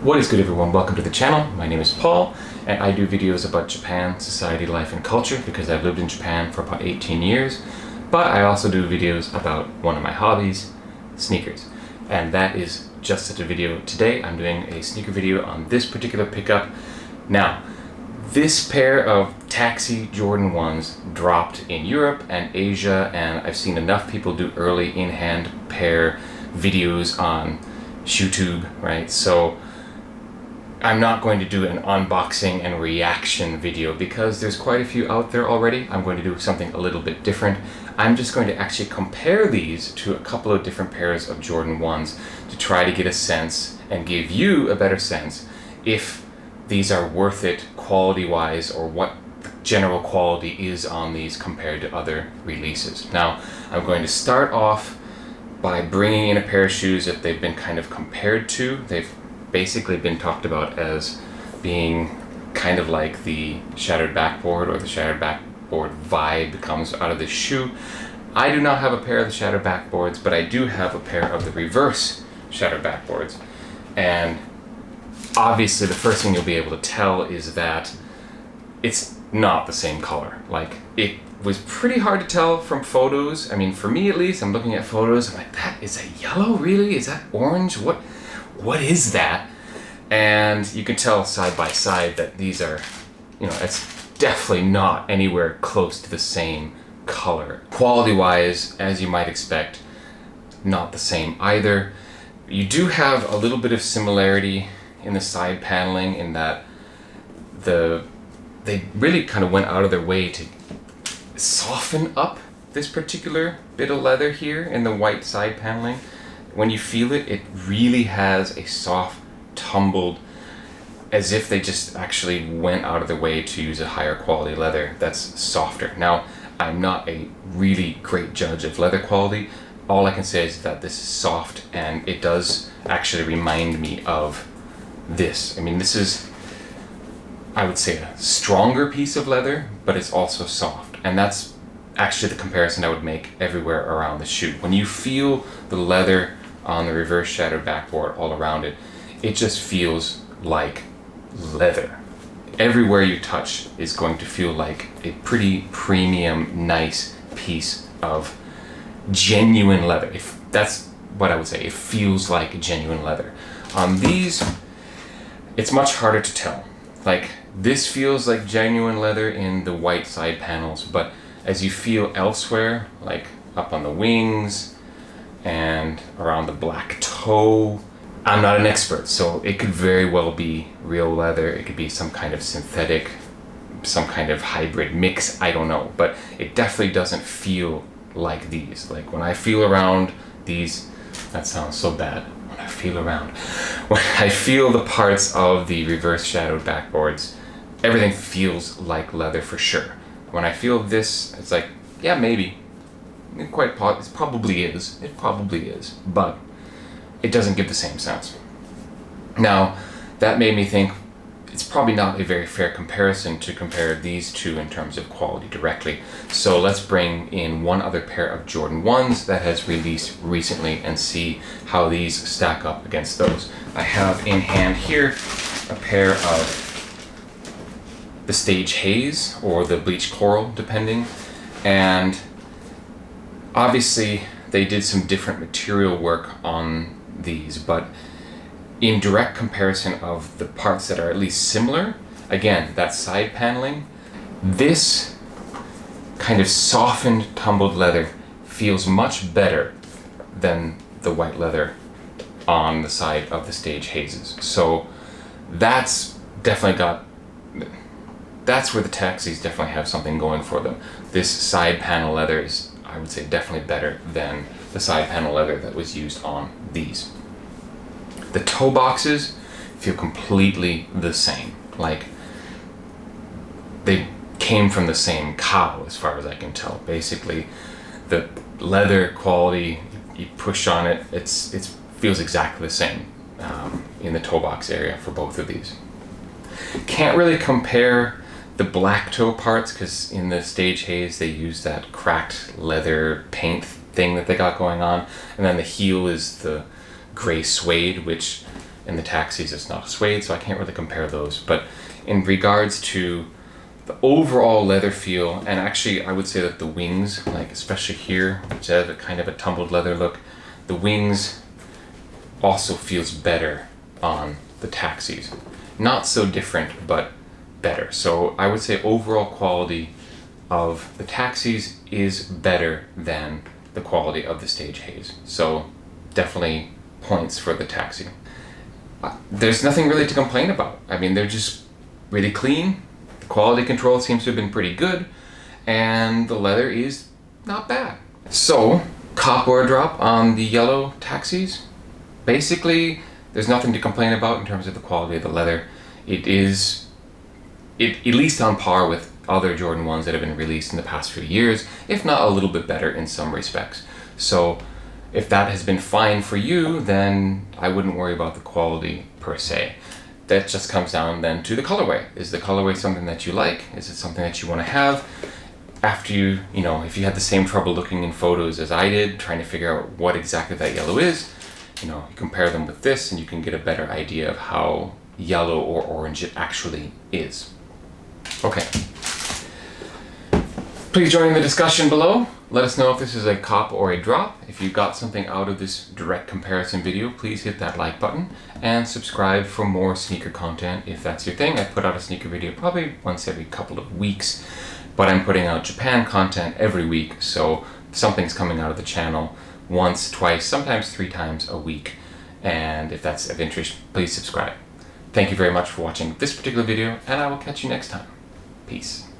What is good, everyone? Welcome to the channel. My name is Paul and I do videos about Japan, society, life, and culture because I've lived in Japan for about 18 years. But I also do videos about one of my hobbies, sneakers. And that is just such a video today. I'm doing a sneaker video on this particular pickup. Now, this pair of taxi Jordan 1s dropped in Europe and Asia, and I've seen enough people do early in-hand pair videos on ShoeTube, right? So I'm not going to do an unboxing and reaction video because there's quite a few out there already. I'm going to do something a little bit different. I'm just going to actually compare these to a couple of different pairs of Jordan 1s to try to get a sense and give you a better sense if these are worth it quality-wise or what the general quality is on these compared to other releases. Now, I'm going to start off by bringing in a pair of shoes that they've been kind of compared to. They've basically been talked about as being kind of like the Shattered Backboard, or the Shattered Backboard vibe comes out of this shoe. I do not have a pair of the Shattered Backboards, but I do have a pair of the Reverse Shattered Backboards. And obviously the first thing you'll be able to tell is that it's not the same color. Like, it was pretty hard to tell from photos. I mean, for me at least, I'm looking at photos, I'm like, that is a yellow, really? Is that orange? What is that? And you can tell side by side that these are, it's definitely not anywhere close to the same color. Quality-wise, as you might expect, not the same either. You do have a little bit of similarity in the side paneling in that they really kind of went out of their way to soften up this particular bit of leather here in the white side paneling. When you feel it, it really has a soft, tumbled, as if they just actually went out of their way to use a higher quality leather that's softer. Now, I'm not a really great judge of leather quality. All I can say is that this is soft, and it does actually remind me of this. I mean, this is, I would say, a stronger piece of leather, but it's also soft. And that's actually the comparison I would make everywhere around the shoe. When you feel the leather on the Reverse Shattered Backboard all around it, it just feels like leather. Everywhere you touch is going to feel like a pretty premium, nice piece of genuine leather. If that's what I would say, it feels like genuine leather. On these, it's much harder to tell. Like, this feels like genuine leather in the white side panels, but as you feel elsewhere, like up on the wings and around the black toe, I'm not an expert, so it could very well be real leather, it could be some kind of synthetic, some kind of hybrid mix, I don't know, but it definitely doesn't feel like these. Like, when I feel around these, that sounds so bad, when I feel the parts of the Reverse Shattered Backboards, everything feels like leather for sure. When I feel this, it's like, yeah, maybe. It probably is, but it doesn't give the same sense. Now, that made me think it's probably not a very fair comparison to compare these two in terms of quality directly. So let's bring in one other pair of Jordan 1s that has released recently and see how these stack up against those. I have in hand here a pair of the Stage Haze or the Bleach Coral, depending, and obviously they did some different material work on these, but in direct comparison of the parts that are at least similar, again, that side paneling, this kind of softened, tumbled leather feels much better than the white leather on the side of the Stage Hazes. So that's where the taxis definitely have something going for them. This side panel leather is, I would say, definitely better than the side panel leather that was used on these. The toe boxes feel completely the same. Like, they came from the same cow as far as I can tell. Basically, the leather quality, you push on it, it feels exactly the same in the toe box area for both of these. Can't really compare the black toe parts because in the Stage Haze they use that cracked leather paint thing that they got going on, and then the heel is the gray suede, which In the taxis, it's not a suede, so I can't really compare those. But in regards to the overall leather feel, and actually I would say that the wings, like especially here, which have a kind of a tumbled leather look, the wings also feels better on the taxis. Not so different, but better. So I would say overall quality of the taxis is better than the quality of the Stage Haze. So definitely points for the taxi. There's nothing really to complain about. I mean, they're just really clean. The quality control seems to have been pretty good, and the leather is not bad. So, cop or drop on the yellow taxis. Basically, there's nothing to complain about in terms of the quality of the leather. It is at least on par with other Jordan 1s that have been released in the past few years, if not a little bit better in some respects. So if that has been fine for you, then I wouldn't worry about the quality per se. That just comes down then to the colorway. Is the colorway something that you like? Is it something that you want to have? After you know, if you had the same trouble looking in photos as I did, trying to figure out what exactly that yellow is, you know, you compare them with this and you can get a better idea of how yellow or orange it actually is. Okay. Please join in the discussion below. Let us know if this is a cop or a drop. If you got something out of this direct comparison video, please hit that like button and subscribe for more sneaker content if that's your thing. I put out a sneaker video probably once every couple of weeks, but I'm putting out Japan content every week, so something's coming out of the channel once, twice, sometimes 3 times a week. And if that's of interest, please subscribe. Thank you very much for watching this particular video, and I will catch you next time. Peace.